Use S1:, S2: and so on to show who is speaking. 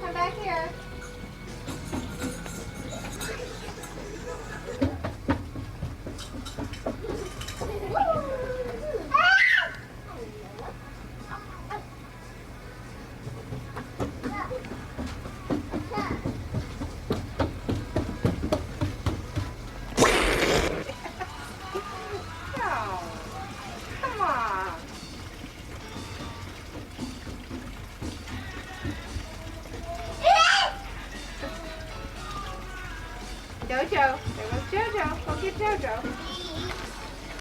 S1: Come back here. No. Come on. Jojo. There goes Jojo. Go get Jojo.